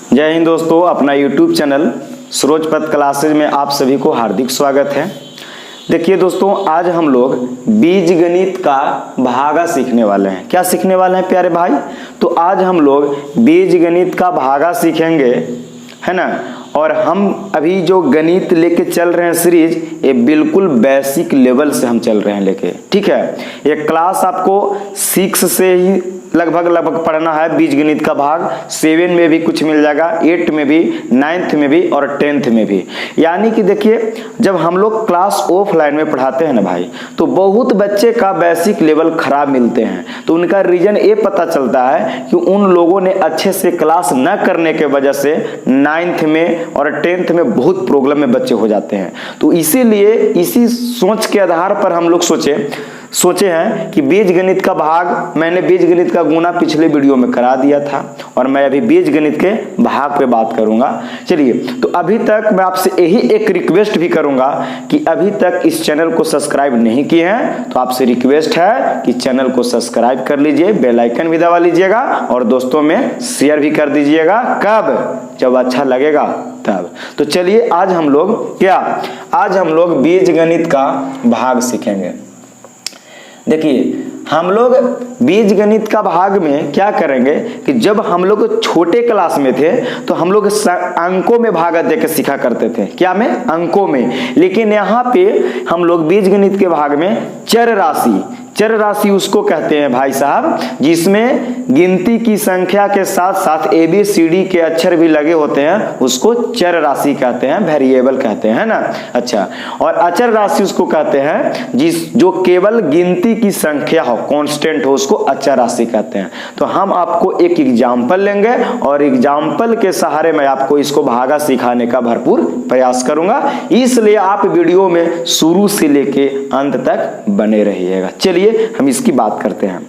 जय हिंद दोस्तों, अपना YouTube चैनल सूरजपत क्लासेज में आप सभी को हार्दिक स्वागत है। देखिए दोस्तों, आज हम लोग बीजगणित का भागा सीखने वाले हैं। क्या सीखने वाले हैं प्यारे भाई? तो आज हम लोग बीजगणित का भागा सीखेंगे, है ना। और हम अभी जो गणित लेके चल रहे हैं सीरीज, ये बिल्कुल बेसिक लेवल से हम चल रहे हैं लेके, ठीक है। ये क्लास आपको 6 से ही लगभग पढ़ना है। बीजगणित का भाग 7 में भी कुछ मिल जाएगा, 8 में भी, 9th में भी और 10th में भी। यानी कि देखिए, जब हम लोग क्लास ऑफलाइन में पढ़ाते हैं ना भाई, तो बहुत बच्चे का बेसिक लेवल खराब मिलते हैं। तो उनका रीजन ये पता चलता है कि उन लोगों ने अच्छे से क्लास न करने के वजह से 9th में और 10th में बहुत प्रॉब्लम में बच्चे हो जाते हैं। तो इसीलिए इसी सोच के आधार पर हम लोग सोचे हैं कि बीजगणित का भाग, मैंने बीजगणित का गुना पिछले वीडियो में करा दिया था और मैं अभी बीजगणित के भाग पे बात करूंगा। चलिए, तो अभी तक मैं आपसे यही एक रिक्वेस्ट भी करूंगा कि अभी तक इस चैनल को सब्सक्राइब नहीं किए हैं तो आपसे रिक्वेस्ट है कि चैनल को सब्सक्राइब कर लीजिए, बेल आइकन भी दबा लीजिएगा और दोस्तों में शेयर भी कर दीजिएगा। कब? जब अच्छा लगेगा तब। तो चलिए, आज हम लोग बीजगणित का भाग सीखेंगे। देखिए, हम लोग बीजगणित का भाग में क्या करेंगे कि जब हम लोग छोटे क्लास में थे तो हम लोग अंकों में भागा देकर सीखा करते थे। क्या में? अंकों में। लेकिन यहाँ पे हम लोग बीजगणित के भाग में चर राशि उसको कहते हैं भाई साहब, जिसमें गिनती की संख्या के साथ साथ ABCD के अक्षर भी लगे होते हैं, उसको चर राशि कहते हैं, वेरिएबल कहते हैं ना। अच्छा, और अचर राशि उसको कहते हैं जो केवल गिनती की संख्या हो, कांस्टेंट हो, उसको अचर राशि कहते हैं। तो हम आपको एक एग्जाम्पल लेंगे और एग्जाम्पल के सहारे मैं आपको इसको भागा सिखाने का भरपूर प्रयास करूंगा, इसलिए आप वीडियो में शुरू से लेके अंत तक बने रहिएगा। चलिए, हम इसकी बात करते हैं।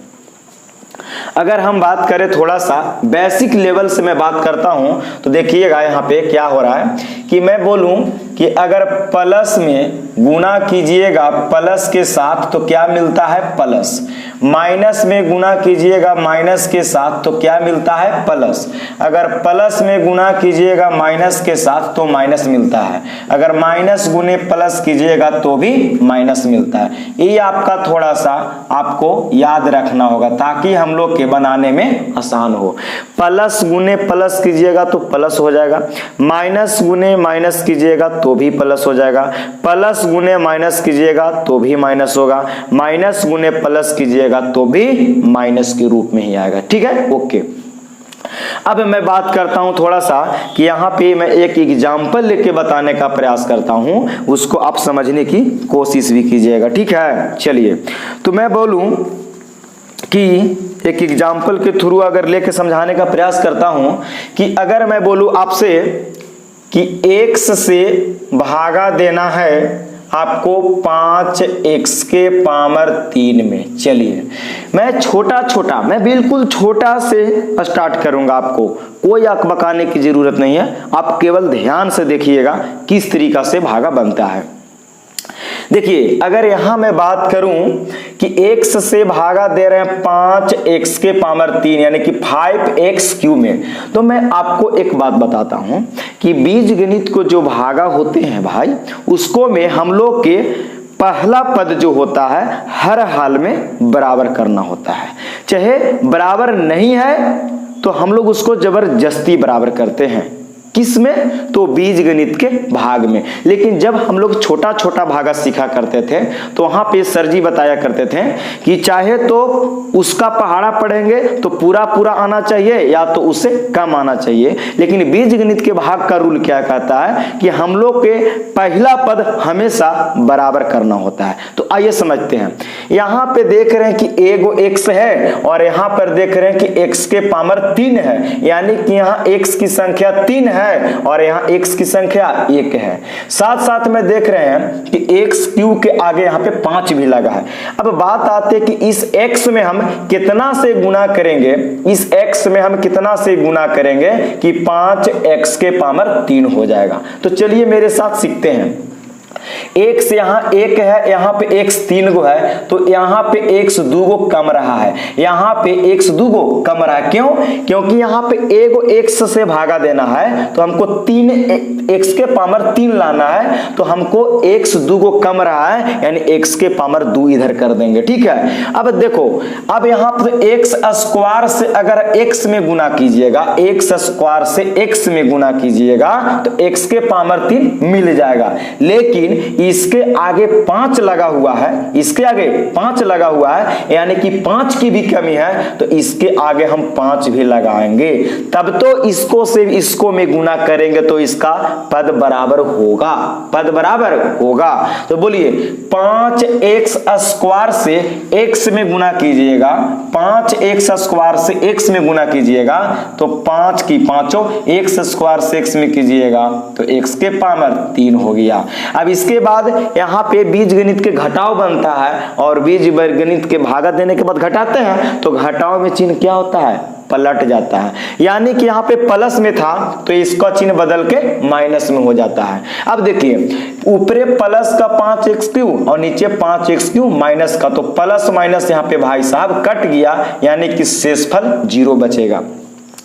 अगर हम बात करें थोड़ा सा बेसिक लेवल से मैं बात करता हूं, तो देखिएगा यहाँ पे क्या हो रहा है कि मैं बोलूं कि अगर प्लस में गुना कीजिएगा प्लस के साथ तो क्या मिलता है? प्लस। माइनस में गुना कीजिएगा माइनस के साथ तो क्या मिलता है? प्लस। अगर प्लस में गुना कीजिएगा माइनस के साथ तो माइनस मिलता है। अगर माइनस गुने प्लस कीजिएगा तो भी माइनस मिलता है। ये आपका थोड़ा सा आपको याद रखना होगा ताकि हम लोग के बनाने में आसान हो। प्लस गुने प्लस कीजिएगा तो प्लस हो जाएगा, माइनस गुने माइनस कीजिएगा तो भी प्लस हो जाएगा, प्लस गुने माइनस कीजिएगा तो भी माइनस होगा, माइनस गुने प्लस कीजिएगा तो भी माइनस के रूप में ही आएगा। ठीक है, ओके। अब मैं बात करता हूं थोड़ा सा कि यहाँ पे मैं एक एग्जाम्पल लेके बताने का प्रयास करता हूं, उसको आप समझने की कोशिश भी कीजिएगा। ठीक है, चलिए, तो मैं बोलूं कि एक एग्जाम्पल के थ्रू अगर लेके समझाने का प्रयास करता हूं कि अगर मैं बोलूं आपसे कि x से भागा देना है आपको 5x के पावर 3 में। चलिए, मैं बिल्कुल छोटा से स्टार्ट करूंगा, आपको कोई अकबकाने की जरूरत नहीं है, आप केवल ध्यान से देखिएगा किस तरीका से भागा बनता है। देखिए, अगर यहां मैं बात करूं कि x से भागा दे रहे हैं 5x के पावर 3 यानी कि 5x क्यूब में, तो मैं आपको एक बात बताता हूं कि बीजगणित को जो भागा होते हैं भाई, उसको में हम लोग के पहला पद जो होता है हर हाल में बराबर करना होता है। चाहे बराबर नहीं है तो हम लोग उसको जबरदस्ती बराबर करते हैं। किस में? तो बीजगणित के भाग में। लेकिन जब हम लोग छोटा छोटा भागा सीखा करते थे तो वहां पे सर जी बताया करते थे कि चाहे तो उसका पहाड़ा पढ़ेंगे तो पूरा आना चाहिए या तो उससे कम आना चाहिए। लेकिन बीजगणित के भाग का रूल क्या कहता है कि हम लोग के पहला पद हमेशा बराबर करना होता है। तो आइए समझते हैं। यहाँ पे देख रहे हैं कि एगो x है और यहाँ पर देख रहे हैं कि x के पावर 3 है, यानी कि यहाँ x की संख्या 3 है और यहाँ x की संख्या 1 है। साथ साथ में देख रहे हैं कि x क्यूब के आगे यहाँ पे 5 भी लगा है। अब बात आती है कि इस x में हम कितना से गुना करेंगे, कि 5x के पावर 3 हो जाएगा। तो चलिए मेरे साथ सीखते हैं। x यहाँ 1 है, यहाँ पे x 3 गो है, तो यहाँ पे x 2 गो कम रहा है, यहाँ पे x 2 गो कम रहा है। क्यों? क्योंकि यहाँ पे a को x से भागा देना है, तो हमको 3 x के पावर 3 लाना है, तो हमको x 2 गो कम रहा है, यानी x के पावर 2 इधर कर देंगे। ठीक है, अब देखो, अब यहाँ पर x स्क्वायर से अगर x में गुना कीजिएगा, x स्क्वायर से x में गुना कीजिएगा तो x के पावर 3 मिल जाएगा, लेकिन इसके आगे 5 लगा हुआ है, इसके आगे 5 लगा हुआ है, यानी कि 5 की भी कमी है, तो इसके आगे हम 5 भी लगाएंगे, तब तो इसको से इसको में गुना करेंगे तो इसका पद बराबर होगा, पद बराबर होगा। तो बोलिए 5x स्क्वायर से x में गुना कीजिएगा, 5x स्क्वायर से x में गुना कीजिएगा तो 5 की पांचों, x स्क्वायर से x में कीजिएगा तो x के पावर 3 हो गया। अब इसके बाद यहाँ पे बीज गणित के घटाव बनता है, और बीज गणित के भागा देने के बाद घटाते हैं, तो घटाव में चिन्ह क्या होता है? पलट जाता है, यानी कि यहाँ पे प्लस में था तो इसका चिन्ह बदल के माइनस में हो जाता है। अब देखिए, ऊपरे प्लस का 5x³ और नीचे 5x³ माइनस का, तो प्लस माइनस यहाँ पे भाई साहब कट गया, यानी कि शेषफल 0 बचेगा।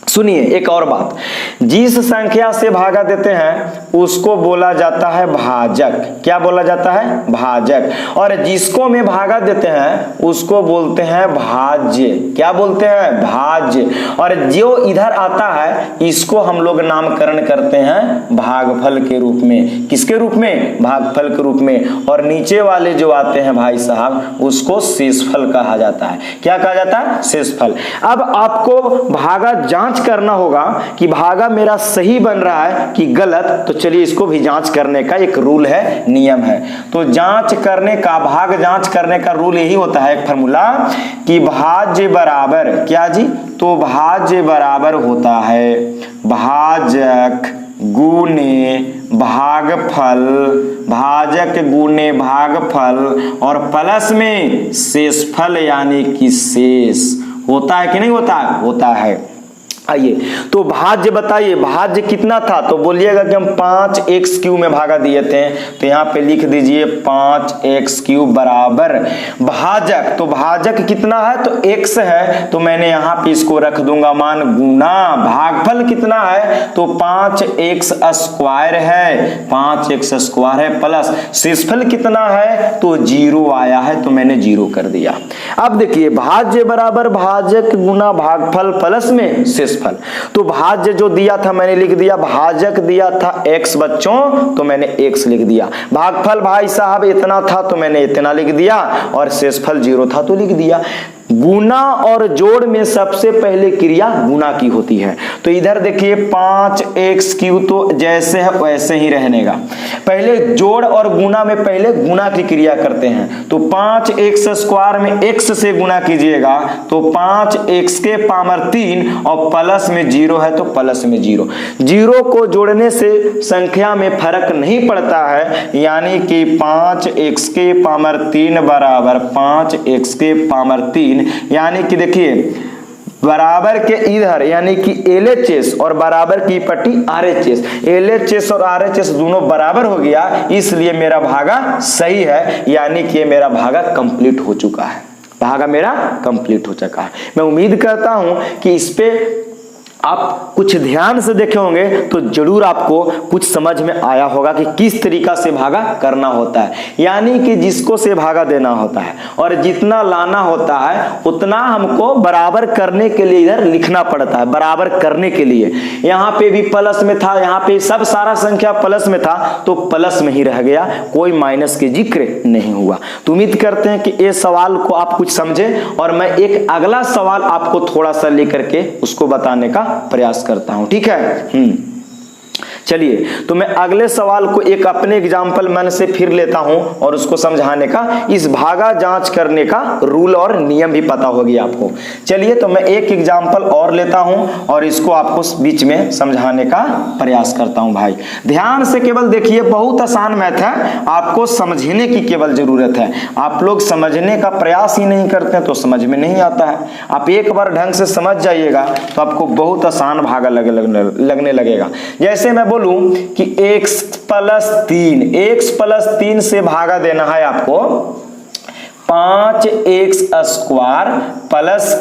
सुनिए एक और बात, जिस संख्या से भागा देते हैं उसको बोला जाता है भाजक। क्या बोला जाता है? भाजक। और जिसको में भागा देते हैं उसको बोलते हैं भाज्य। क्या बोलते हैं? भाज्य। और जो इधर आता है इसको हम लोग नामकरण करते हैं भागफल के रूप में। किसके रूप में? भागफल के रूप में। और नीचे वाले जो आते हैं भाई साहब उसको शेषफल कहा जाता है। क्या कहा जाता है? शेषफल। अब आपको भागा जांच करना होगा कि भागा मेरा सही बन रहा है कि गलत, तो चलिए इसको भी जांच करने का एक रूल है, नियम है। तो जांच करने का, भाग जांच करने का रूल यही होता है, एक फार्मूला, कि भाज्य बराबर क्या जी? तो भाज्य बराबर होता है भाजक गुने भागफल, भाजक गुने भागफल और प्लस में शेषफल यानी कि शेष। होता है कि नहीं होता? होता है। आइए, तो भाज्य बताइए, भाज्य कितना था? तो बोलिएगा कि हम 5x³ में भागा दिए थे, तो यहाँ पे लिख दीजिए 5x³ बराबर भाजक। तो भाजक कितना है? तो x है, तो मैंने यहाँ पे इसको रख दूंगा मान गुना भागफल कितना है? तो 5x स्क्वायर है, 5x स्क्वायर है प्लस शेषफल कितना है? तो 0 आया है, तो मैंने 0 कर दिया। अब देखिए, भाज्य बराबर भाजक गुना भागफल प्लस में शेषफल। तो भाज्य जो दिया था मैंने लिख दिया, भाजक दिया था x बच्चों, तो मैंने x लिख दिया। भागफल भाई साहब इतना था तो मैंने इतना लिख दिया, और शेषफल 0 था तो लिख दिया। गुना और जोड़ में सबसे पहले क्रिया गुना की होती है। तो इधर देखिए 5x³ तो जैसे है वैसे ही रहने का। पहले जोड़ और गुना में पहले गुना की क्रिया करते हैं। तो 5x स्क्वायर में x से गुना कीजिएगा तो 5x के पावर 3 और प्लस में 0 है तो प्लस में 0। 0 को जोड़ने से संख्या में फर्क नहीं पड़ता है, यानी कि 5x के पावर 3 बराबर 5x के पावर 3, यानी कि देखिए बराबर के इधर यानी कि LHS और बराबर की पट्टी RHS, LHS और RHS दोनों बराबर हो गया, इसलिए मेरा भागा सही है, यानी कि मेरा भागा कंप्लीट हो चुका है। भागा मेरा कंप्लीट हो चुका है। मैं उम्मीद करता हूं कि इस पे आप कुछ ध्यान से देखे होंगे तो जरूर आपको कुछ समझ में आया होगा कि किस तरीका से भागा करना होता है, यानी कि जिसको से भागा देना होता है और जितना लाना होता है उतना हमको बराबर करने के लिए इधर लिखना पड़ता है। बराबर करने के लिए यहाँ पे भी प्लस में था, यहाँ पे सब सारा संख्या प्लस में था तो प्लस में ही रह गया, कोई माइनस के जिक्र नहीं हुआ। तो उम्मीद करते हैं कि ये सवाल को आप कुछ समझे, और मैं एक अगला सवाल आपको थोड़ा सा लेकर के उसको बताने का प्रयास करता हूं। ठीक है, चलिए तो मैं अगले सवाल को एक अपने एग्जाम्पल मन से फिर लेता हूं और उसको समझाने का, इस भागा जांच करने का रूल और नियम भी पता होगी आपको। चलिए तो मैं एक एग्जाम्पल और लेता हूं और इसको आपको बीच में समझाने का प्रयास करता हूं। भाई ध्यान से केवल देखिए, बहुत आसान मैथ है, आपको समझने की केवल जरूरत है। आप लोग समझने का प्रयास ही नहीं करते तो समझ में नहीं आता है। आप एक बार ढंग से समझ जाइएगा तो आपको बहुत आसान भागा लगने लगेगा। जैसे मैं बोलूं कि x प्लस 3, x प्लस 3 से भागा देना है आपको 5x स्क्वायर प्लस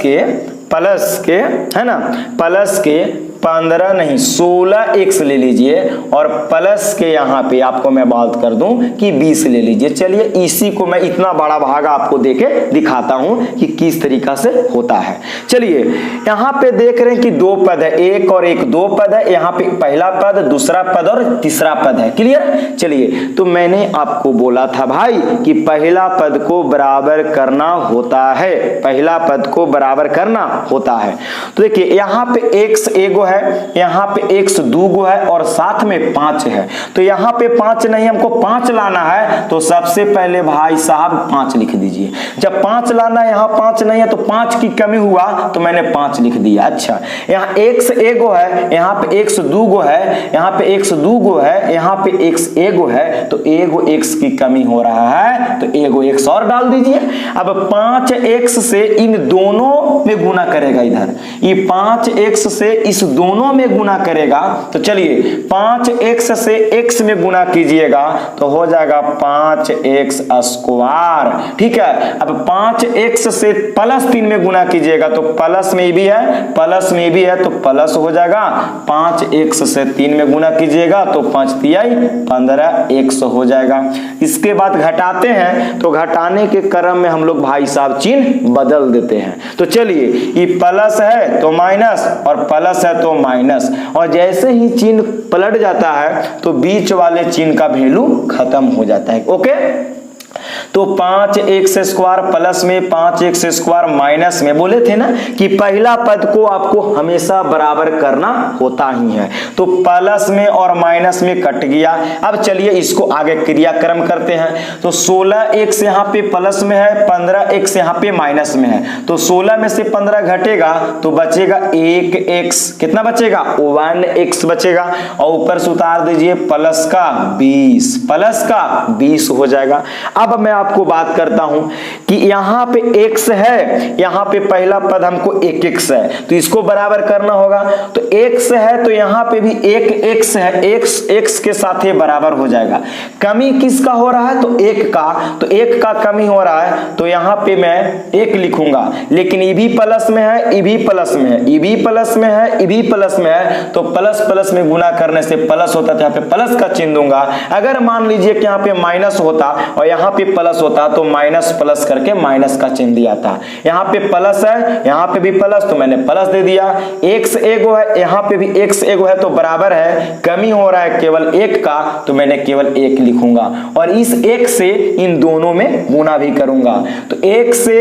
के है ना, प्लस के 15 नहीं 16x ले लीजिए और प्लस के यहाँ पे आपको मैं बात कर दूं कि 20 ले लीजिए। चलिए इसी को मैं इतना बड़ा भागा आपको देके दिखाता हूं कि किस तरीका से होता है। चलिए यहाँ पे देख रहे हैं कि दो पद है, एक और एक, दो पद है। यहाँ पे पहला पद, दूसरा पद और तीसरा पद है। क्लियर? चलिए तो मैंने आपको बोला था भाई कि पहला पद को बराबर करना होता है, पहला पद को बराबर करना होता है। तो देखिए यहाँ पे x एगो है, यहाँ पे x दूगो है और साथ में 5 है। तो यहाँ पे 5 नहीं, हमको 5 लाना है। तो सबसे पहले भाई साहब 5 लिख दीजिए। जब 5 लाना है, यहाँ 5 नहीं है तो 5 की कमी हुआ तो मैंने 5 लिख दिया। अच्छा यहाँ x एगो है, यहाँ पे x दूगो है, यहाँ पे x दूगो है, यहाँ पे x एगो है। तो एगो x की कमी हो रहा है तो एगो x और डाल दीजिए। अब 5x से इन दोनों में गुना करेगा, इधर ये 5x से इस दोनों में गुना करेगा। तो चलिए 5x से x में गुना कीजिएगा तो हो जाएगा 5x स्क्वायर। ठीक है, अब 5x से प्लस 3 में गुना कीजिएगा तो प्लस में भी है, प्लस में भी है तो प्लस हो जाएगा। 5x से 3 में गुना कीजिएगा तो 5 तिहाई 15x हो जाएगा। इसके बाद घटाते हैं तो घटाने के क्रम में हम लोग भाई साहब चिन्ह बदल देते हैं। तो चलिए ये प्लस है तो माइनस और प्लस है तो माइनस, और जैसे ही चिन्ह पलट जाता है तो बीच वाले चिन्ह का वैल्यू खत्म हो जाता है। ओके, तो 5x स्क्वायर प्लस में 5x स्क्वायर माइनस में, बोले थे ना कि पहला पद को आपको हमेशा बराबर करना होता ही है। तो प्लस में और माइनस में कट गया। अब चलिए इसको आगे क्रियाक्रम करते हैं। तो 16x यहाँ पे प्लस में है, 15x यहाँ पे माइनस में है। तो 16 में से 15 घटेगा तो बचेगा 1x, कितना बचेगा 1x बचेगा, और ऊपर से उतार दीजिए प्लस का 20, प्लस का 20 हो जाएगा। अब मैं आपको बात करता हूं कि यहां पे x है, यहां पे पहला पद हमको 1x है तो इसको बराबर करना होगा। तो x है तो यहां पे भी 1x है, x के साथ ही बराबर हो जाएगा। कमी किसका हो रहा है? तो 1 का, तो 1 का कमी हो रहा है तो यहां पे मैं 1 लिखूंगा। लेकिन ये भी प्लस में है, ये भी प्लस में है, ये भी प्लस में है, ये भी प्लस में है। तो प्लस प्लस में गुना करने से प्लस होता है, यहाँ पे प्लस का चिन्ह दूंगा। अगर मान लीजिए कि यहाँ पे माइनस होता और यहाँ पे प्लस होता तो माइनस प्लस करके माइनस का चिन्ह दिया था। यहाँ पे प्लस है, यहाँ पे भी प्लस तो मैंने प्लस दे दिया। x एगो है, यहाँ पे भी x एगो है तो बराबर है। कमी हो रहा है केवल 1 का तो मैंने केवल 1 लिखूंगा और इस 1 से इन दोनों में गुना भी करूंगा। तो 1 से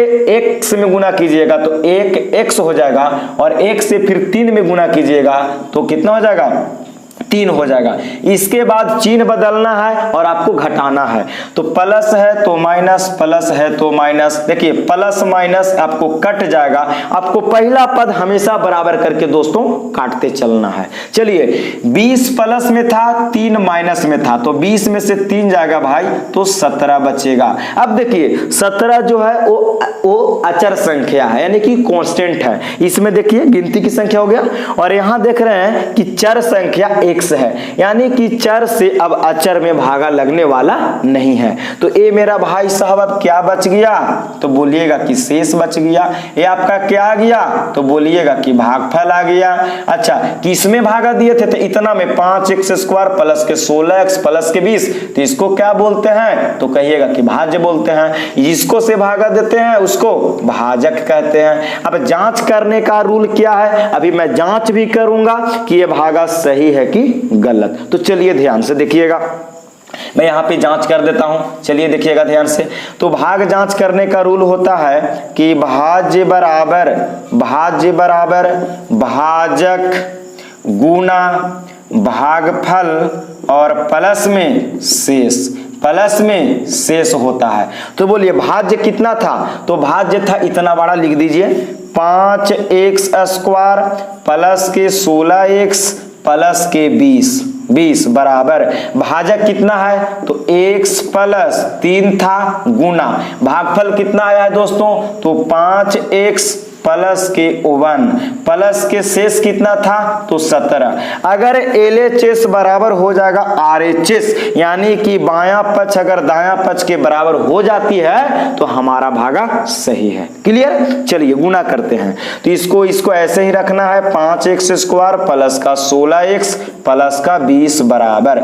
x में गुना कीजिएगा तो 1x हो जाएगा और 1 से फिर 3 में गुना कीजिएगा तो कितना हो जाएगा 3 हो जाएगा। इसके बाद चिन्ह बदलना है और आपको घटाना है। तो प्लस है तो माइनस, प्लस है तो माइनस। देखिए प्लस माइनस आपको कट जाएगा। आपको पहला पद हमेशा बराबर करके दोस्तों काटते चलना है। चलिए 20 प्लस में था, 3 माइनस में था, तो 20 में से 3 जाएगा भाई तो 17 बचेगा। अब देखिए 17 जो है वो अचर संख्या है, यानी कि कांस्टेंट है। इसमें देखिए गिनती की संख्या हो गया और यहां देख रहे हैं कि चर संख्या x है, यानी कि चर से अब अचर में भागा लगने वाला नहीं है। तो ये मेरा भाई साहब अब क्या बच गया? तो बोलिएगा कि शेष बच गया। ये आपका क्या आ गया? तो बोलिएगा कि भागफल आ गया। अच्छा किसमें भागा दिए थे? तो इतना में 5x स्क्वायर प्लस के 16x प्लस के 20, तो इसको क्या बोलते हैं? तो कहिएगा कि भाज्य बोलते हैं। जिसको से भागा देते हैं उसको भाजक कहते हैं। अब जांच करने का रूल क्या है? अभी मैं जांच भी करूंगा कि ये भागा सही है कि गलत। तो चलिए ध्यान से देखिएगा, मैं यहां पे जांच कर देता हूं। चलिए देखिएगा ध्यान से। तो भाग जांच करने का रूल होता है कि भाज्य बराबर भाजक गुना भागफल और प्लस में शेष, प्लस में शेष होता है। तो बोलिए भाज्य कितना था? तो भाज्य था इतना बड़ा, लिख दीजिए 5x स्क्वायर प्लस के 16x प्लस के 20 बराबर भाजक कितना है? तो x प्लस 3 था गुना भागफल कितना आया है दोस्तों? तो 5x प्लस के 1 प्लस के शेष कितना था तो 17। अगर LHS बराबर हो जाएगा RHS, यानी कि बायां पक्ष अगर दायां पक्ष के बराबर हो जाती है तो हमारा भागा सही है। क्लियर? चलिए गुना करते हैं। तो इसको ऐसे ही रखना है, 5x² प्लस का 16x प्लस का 20 बराबर।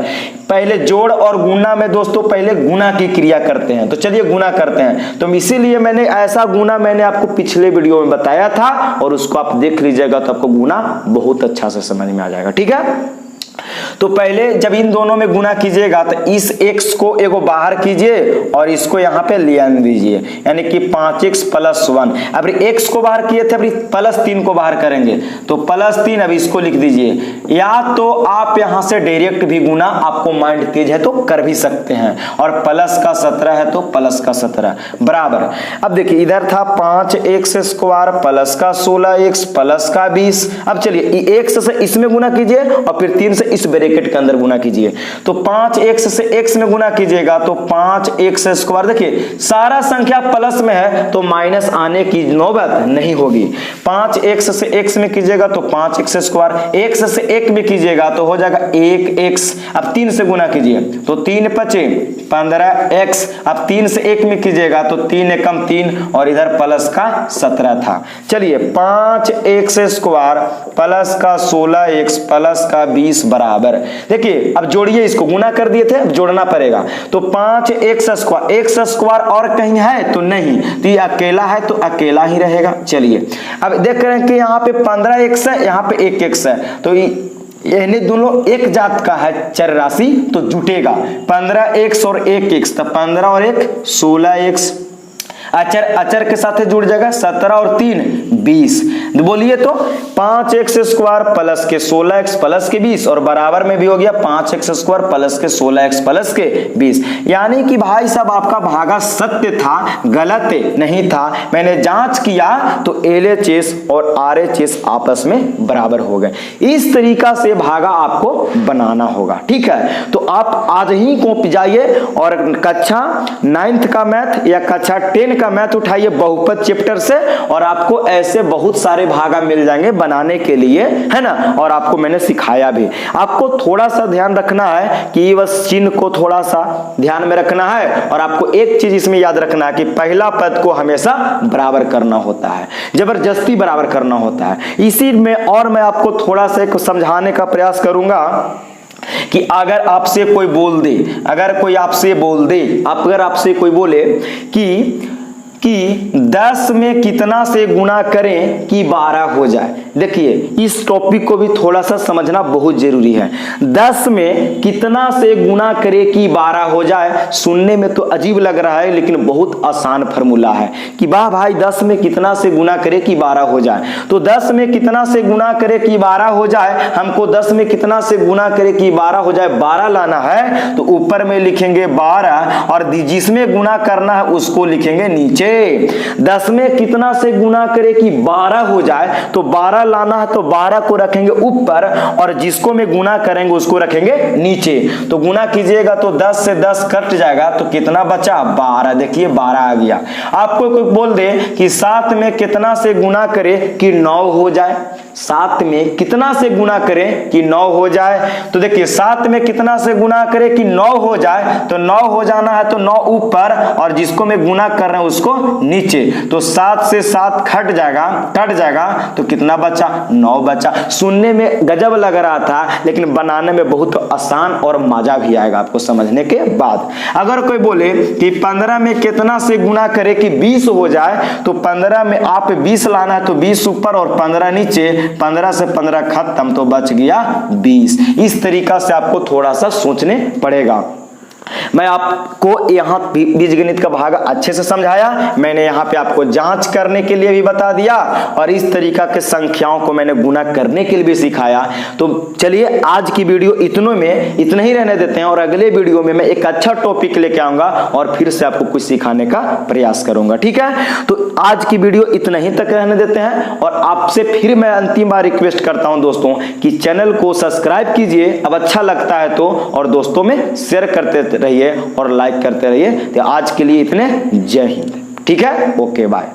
पहले जोड़ और गुना में दोस्तों पहले गुना की क्रिया करते हैं, तो चलिए गुना करते हैं। तो इसीलिए मैंने ऐसा गुना मैंने आपको पिछले वीडियो में बताया था और उसको आप देख लीजिएगा तो आपको गुना बहुत अच्छा से समझ में आ जाएगा। ठीक है, तो पहले जब इन दोनों में गुना कीजिएगा तो इस x को एगो बाहर कीजिए और इसको यहाँ पे ले आने दीजिए, यानी कि 5x प्लस 1। अब x को बाहर किए थे, अब प्लस 3 को बाहर करेंगे तो प्लस 3, अब इसको लिख दीजिए। या तो आप यहाँ से डायरेक्ट भी गुना, आपको माइंड तेज है तो कर भी सकते हैं, और प्लस का 17 है तो प्लस का 17 बराबर। अब देखिए इधर था 5x² प्लस का 16x प्लस का 20। अब चलिए x से इसमें गुना कीजिए और फिर 3 से इस ब्रैकेट के अंदर गुना कीजिए। तो 5x से x में गुना कीजिएगा तो 5x²। देखिए सारा संख्या प्लस में है तो माइनस आने की नौबत नहीं होगी। 5x से x में कीजिएगा तो 5x², x से 1 में कीजिएगा तो हो जाएगा 1x। अब 3 से गुना कीजिए तो 3 पचे 15x। अब 3 से 1 में कीजिएगा तो 3 एकम 3 और इधर प्लस का 17 था। चलिए 5x² प्लस का 16x प्लस का 20 बराबर। देखिए अब जोड़िए, इसको गुना कर दिए थे, अब जोड़ना पड़ेगा। तो 5x² और कहीं है तो नहीं, तो ये अकेला है तो अकेला ही रहेगा। चलिए अब देख रहे हैं कि यहाँ पे 15x है, यहाँ पे 1x है, तो यानी दोनों एक जात का है चर राशि तो जुटेगा 15x और 1x, तो 15 और 1 16x। अचर के साथ जुड़ जाएगा 17 और 3 20। बोलिए तो 5x² प्लस के 16x प्लस के 20 और बराबर में भी हो गया 5x² प्लस के 16x प्लस के 20। यानी कि भाई साहब आपका भागा सत्य था, गलत नहीं था। मैंने जांच किया तो LHS और RHS आपस में बराबर हो गए। इस तरीका से भागा आपको बनाना होगा। ठीक है, तो आप आज ही कॉपी जाइए और कक्षा 9th का मैथ या कक्षा 10 का मैथ उठाइए बहुपद चैप्टर से, और आपको ऐसे बहुत सारे भागा मिल जाएंगे बनाने के लिए, है ना। और आपको मैंने सिखाया भी। आपको थोड़ा सा ध्यान रखना है कि बस चिन्ह को थोड़ा सा ध्यान में रखना है, और आपको एक चीज इसमें याद रखना है कि पहला पद को हमेशा बराबर करना होता है, जबरदस्ती बराबर करना होता है। इसी में और मैं आपको थोड़ा सा समझाने का प्रयास करूंगा कि अगर आपसे कोई बोल दे, अगर आपसे कोई बोले कि 10 में कितना से गुना करें कि 12 हो जाए। देखिए इस टॉपिक को भी थोड़ा सा समझना बहुत जरूरी है। 10 में कितना से गुना करें कि 12 हो जाए, सुनने में तो अजीब लग रहा है लेकिन बहुत आसान फार्मूला है कि वाह भाई 10 में कितना से गुना करें कि 12 हो जाए। तो 10 में कितना से गुना करें कि 12 हो जाए, हमको 10 में कितना से गुना करें कि 12 हो जाए 12 लाना है, तो ऊपर में लिखेंगे 12 और जिसमें गुना करना है उसको लिखेंगे नीचे। 10 में कितना से गुना करें कि 12 हो जाए, तो 12 लाना है तो 12 को रखेंगे ऊपर और जिसको में गुना करेंगे उसको रखेंगे नीचे। तो गुना कीजिएगा तो 10 से 10 कट जाएगा तो कितना बचा 12। देखिए 12 आ गया। आपको कोई बोल दे कि 7 में कितना से गुना करें कि 9 हो जाए, 7 में कितना से गुना करें कि 9 हो जाए, तो देखिए 7 में कितना से गुना करें कि 9 हो जाए, तो 9 हो जाना है तो 9 ऊपर और जिसको मैं गुना कर रहे हैं उसको नीचे। तो 7 से 7 कट जाएगा तो कितना बचा 9 बचा। सुनने में गजब लग रहा था लेकिन बनाने में बहुत आसान और मजा भी आएगा आपको समझने के बाद। अगर कोई बोले कि 15 में कितना से गुना करे कि 20 हो जाए, तो 15 में आप 20 लाना है तो 20 ऊपर और 15 नीचे, 15 से 15 खत्म तो बच गया 20। इस तरीका से आपको थोड़ा सा सोचने पड़ेगा। मैं आपको यहाँ बीजगणित का भाग अच्छे से समझाया, मैंने यहाँ पे आपको जांच करने के लिए भी बता दिया और इस तरीका के संख्याओं को मैंने गुना करने के लिए भी सिखाया। तो चलिए आज की वीडियो इतना ही रहने देते हैं और अगले वीडियो में मैं एक अच्छा टॉपिक लेके आऊंगा और फिर से आपको कुछ सिखाने का प्रयास करूंगा। ठीक है, तो आज की वीडियो इतना ही तक रहने देते हैं और आपसे फिर मैं अंतिम बार रिक्वेस्ट करता हूं दोस्तों कि चैनल को सब्सक्राइब कीजिए अब अच्छा लगता है तो, और दोस्तों में शेयर करते रहिए और लाइक करते रहिए। तो आज के लिए इतने, जय हिंद। ठीक है, ओके बाय।